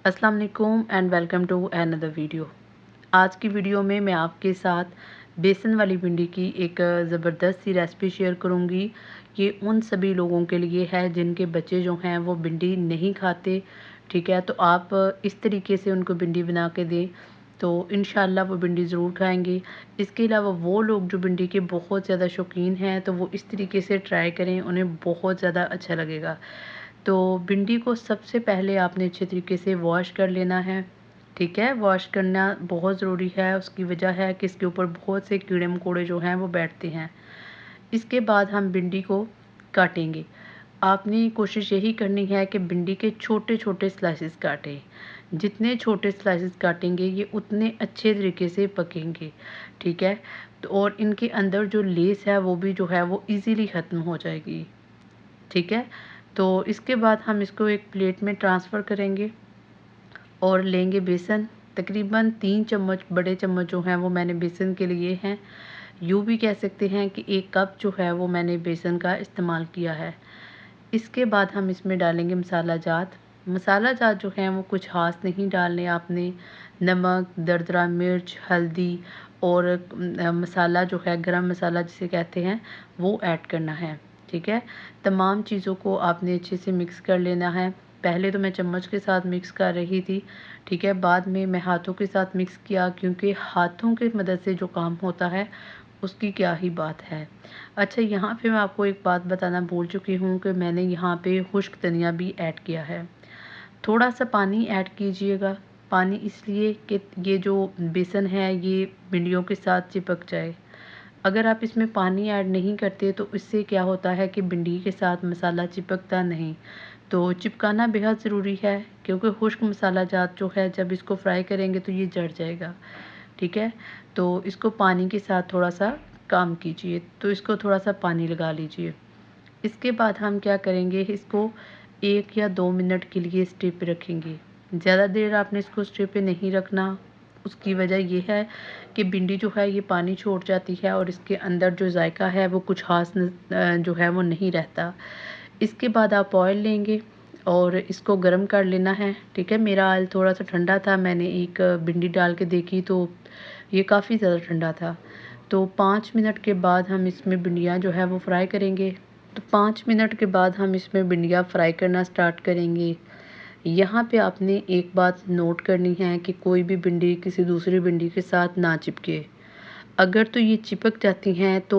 अस्सलाम वालेकुम and welcome to another video. आज की वीडियो में मैं आपके साथ बेसन वाली भिंडी की एक ज़बरदस्त सी रेसिपी शेयर करूंगी। ये उन सभी लोगों के लिए है जिनके बच्चे जो हैं वो भिंडी नहीं खाते। ठीक है, तो आप इस तरीके से उनको भिंडी बना के दें तो इंशाल्लाह वो भिंडी ज़रूर खाएंगे। इसके अलावा वो लोग जो भिंडी के बहुत ज़्यादा शौकीन हैं तो वो इस तरीके से ट्राई करें, उन्हें बहुत ज़्यादा अच्छा लगेगा। तो भिंडी को सबसे पहले आपने अच्छे तरीके से वॉश कर लेना है। ठीक है, वॉश करना बहुत ज़रूरी है। उसकी वजह है कि इसके ऊपर बहुत से कीड़े मकोड़े जो हैं वो बैठते हैं। इसके बाद हम भिंडी को काटेंगे। आपने कोशिश यही करनी है कि भिंडी के छोटे छोटे स्लाइसेस काटें। जितने छोटे स्लाइसेस काटेंगे ये उतने अच्छे तरीके से पकेंगे। ठीक है, तो और इनके अंदर जो लेस है वो भी जो है वो इजीली ख़त्म हो जाएगी। ठीक है, तो इसके बाद हम इसको एक प्लेट में ट्रांसफ़र करेंगे और लेंगे बेसन। तकरीबन 3 चम्मच बड़े चम्मच जो हैं वो मैंने बेसन के लिए हैं। यूँ भी कह सकते हैं कि 1 कप जो है वो मैंने बेसन का इस्तेमाल किया है। इसके बाद हम इसमें डालेंगे मसाला जात। मसाला जात जो हैं वो कुछ ख़ास नहीं डालने आपने। नमक, दरदरा मिर्च, हल्दी और मसाला जो है गरम मसाला जिसे कहते हैं वो ऐड करना है। ठीक है, तमाम चीज़ों को आपने अच्छे से मिक्स कर लेना है। पहले तो मैं चम्मच के साथ मिक्स कर रही थी। ठीक है, बाद में मैं हाथों के साथ मिक्स किया क्योंकि हाथों की मदद से जो काम होता है उसकी क्या ही बात है। अच्छा, यहाँ पे मैं आपको एक बात बताना भूल चुकी हूँ कि मैंने यहाँ पे खुश्क धनिया भी ऐड किया है। थोड़ा सा पानी ऐड कीजिएगा। पानी इसलिए कि ये जो बेसन है ये भिंडियों के साथ चिपक जाए। अगर आप इसमें पानी ऐड नहीं करते तो इससे क्या होता है कि भिंडी के साथ मसाला चिपकता नहीं। तो चिपकाना बेहद ज़रूरी है क्योंकि खुश्क मसाला जात जो है जब इसको फ्राई करेंगे तो ये जड़ जाएगा। ठीक है, तो इसको पानी के साथ थोड़ा सा काम कीजिए। तो इसको थोड़ा सा पानी लगा लीजिए। इसके बाद हम क्या करेंगे, इसको 1 या 2 मिनट के लिए स्टे पे रखेंगे। ज़्यादा देर आपने इसको स्टे पे नहीं रखना। उसकी वजह ये है कि भिंडी जो है ये पानी छोड़ जाती है और इसके अंदर जो जायका है वो कुछ ख़ास जो है वो नहीं रहता। इसके बाद आप ऑयल लेंगे और इसको गर्म कर लेना है। ठीक है, मेरा ऑयल थोड़ा सा ठंडा था। मैंने एक भिंडी डाल के देखी तो ये काफ़ी ज़्यादा ठंडा था। तो 5 मिनट के बाद हम इसमें भिंडियाँ जो है वो फ्राई करेंगे। तो 5 मिनट के बाद हम इसमें भिंडियाँ फ्राई करना स्टार्ट करेंगे। यहाँ पे आपने एक बात नोट करनी है कि कोई भी भिंडी किसी दूसरी भिंडी के साथ ना चिपके। अगर तो ये चिपक जाती हैं तो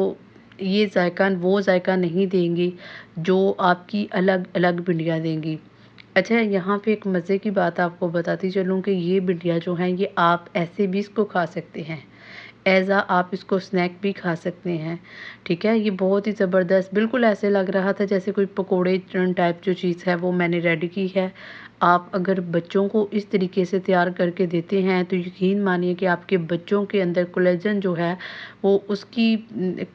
ये जायका वो जायका नहीं देंगी जो आपकी अलग-अलग भिंडियाँ देंगी। अच्छा, यहाँ पे एक मज़े की बात आपको बताती चलूँ कि ये भिंडियाँ जो हैं ये आप ऐसे भी इसको खा सकते हैं। आप इसको स्नैक भी खा सकते हैं। ठीक है, ये बहुत ही ज़बरदस्त बिल्कुल ऐसे लग रहा था जैसे कोई पकोड़े टाइप जो चीज़ है वो मैंने रेडी की है। आप अगर बच्चों को इस तरीके से तैयार करके देते हैं तो यकीन मानिए कि आपके बच्चों के अंदर कोलेजन जो है वो उसकी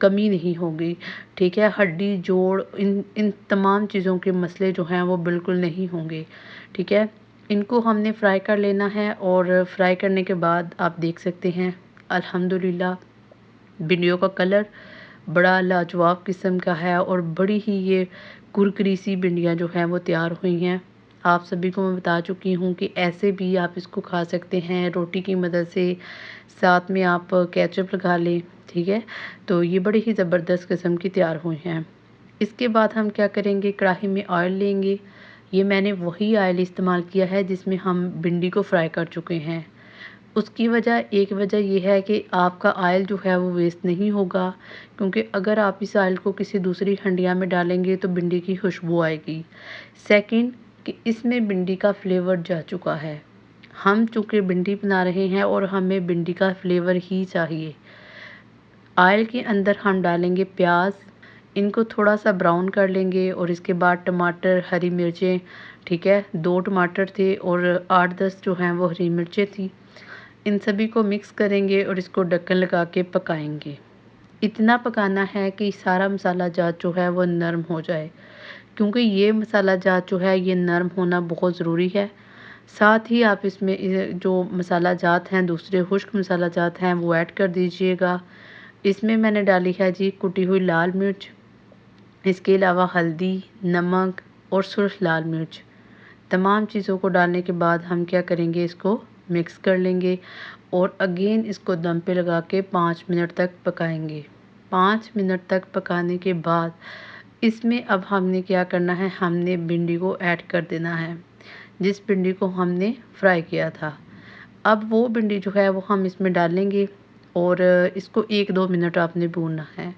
कमी नहीं होगी। ठीक है, हड्डी, जोड़ इन इन तमाम चीज़ों के मसले जो हैं वो बिल्कुल नहीं होंगे। ठीक है, इनको हमने फ्राई कर लेना है और फ्राई करने के बाद आप देख सकते हैं अल्हम्दुलिल्लाह भिंडियों का कलर बड़ा लाजवाब किस्म का है और बड़ी ही ये कुरकुरी सी भिंडियाँ जो हैं वो तैयार हुई हैं। आप सभी को मैं बता चुकी हूँ कि ऐसे भी आप इसको खा सकते हैं रोटी की मदद से, साथ में आप केचप लगा लें। ठीक है, तो ये बड़ी ही ज़बरदस्त किस्म की तैयार हुई हैं। इसके बाद हम क्या करेंगे, कढ़ाई में ऑयल लेंगे। ये मैंने वही ऑयल इस्तेमाल किया है जिसमें हम भिंडी को फ्राई कर चुके हैं। उसकी एक वजह ये है कि आपका ऑयल जो है वो वेस्ट नहीं होगा क्योंकि अगर आप इस ऑयल को किसी दूसरी हंडिया में डालेंगे तो भिंडी की खुशबू आएगी। सेकंड, कि इसमें भिंडी का फ्लेवर जा चुका है। हम चूँकि भिंडी बना रहे हैं और हमें भिंडी का फ्लेवर ही चाहिए। ऑयल के अंदर हम डालेंगे प्याज, इनको थोड़ा सा ब्राउन कर लेंगे और इसके बाद टमाटर, हरी मिर्चें। ठीक है, 2 टमाटर थे और 8-10 जो हैं वो हरी मिर्चें थी। इन सभी को मिक्स करेंगे और इसको ढक्कन लगा के पकाएंगे। इतना पकाना है कि सारा मसाला जात जो है वो नरम हो जाए क्योंकि ये मसाला जात जो है ये नरम होना बहुत ज़रूरी है। साथ ही आप इसमें जो मसाला जात हैं दूसरे खुश्क मसाला जात हैं वो ऐड कर दीजिएगा। इसमें मैंने डाली है जी कुटी हुई लाल मिर्च, इसके अलावा हल्दी, नमक और सुर्ख लाल मिर्च। तमाम चीज़ों को डालने के बाद हम क्या करेंगे, इसको मिक्स कर लेंगे और अगेन इसको दम पे लगा के 5 मिनट तक पकाएंगे। 5 मिनट तक पकाने के बाद इसमें अब हमने क्या करना है, हमने भिंडी को ऐड कर देना है, जिस भिंडी को हमने फ्राई किया था। अब वो भिंडी जो है वो हम इसमें डालेंगे और इसको 1-2 मिनट आपने भूनना है।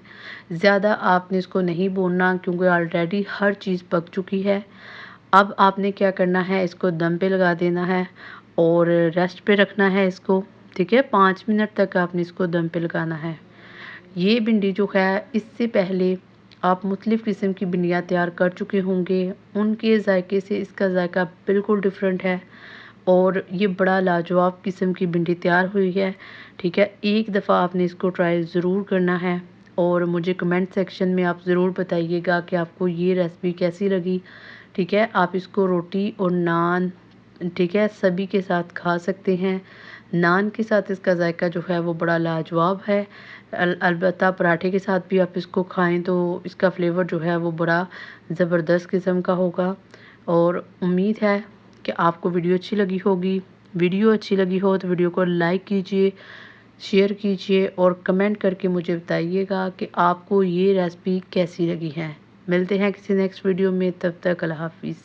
ज़्यादा आपने इसको नहीं भूनना क्योंकि ऑलरेडी हर चीज़ पक चुकी है। अब आपने क्या करना है, इसको दम पे लगा देना है और रेस्ट पे रखना है इसको, ठीक है? 5 मिनट तक आपने इसको दम पे लगाना है। ये भिंडी जो है, इससे पहले आप मुख्तलिफ़ किस्म की भिंडियाँ तैयार कर चुके होंगे, उनके जायके से इसका जायका बिल्कुल डिफरेंट है और ये बड़ा लाजवाब किस्म की भिंडी तैयार हुई है, ठीक है? एक दफ़ा आपने इसको ट्राई ज़रूर करना है और मुझे कमेंट सेक्शन में आप ज़रूर बताइएगा कि आपको ये रेसिपी कैसी लगी, ठीक है? आप इसको रोटी और नान, ठीक है, सभी के साथ खा सकते हैं। नान के साथ इसका जायका जो है वो बड़ा लाजवाब है। अलबत्ता पराठे के साथ भी आप इसको खाएँ तो इसका फ्लेवर जो है वो बड़ा ज़बरदस्त किस्म का होगा और उम्मीद है कि आपको वीडियो अच्छी लगी होगी। वीडियो अच्छी लगी हो तो वीडियो को लाइक कीजिए, शेयर कीजिए और कमेंट करके मुझे बताइएगा कि आपको ये रेसिपी कैसी लगी है। मिलते हैं किसी नेक्स्ट वीडियो में, तब तक अल्लाह हाफ़िज़।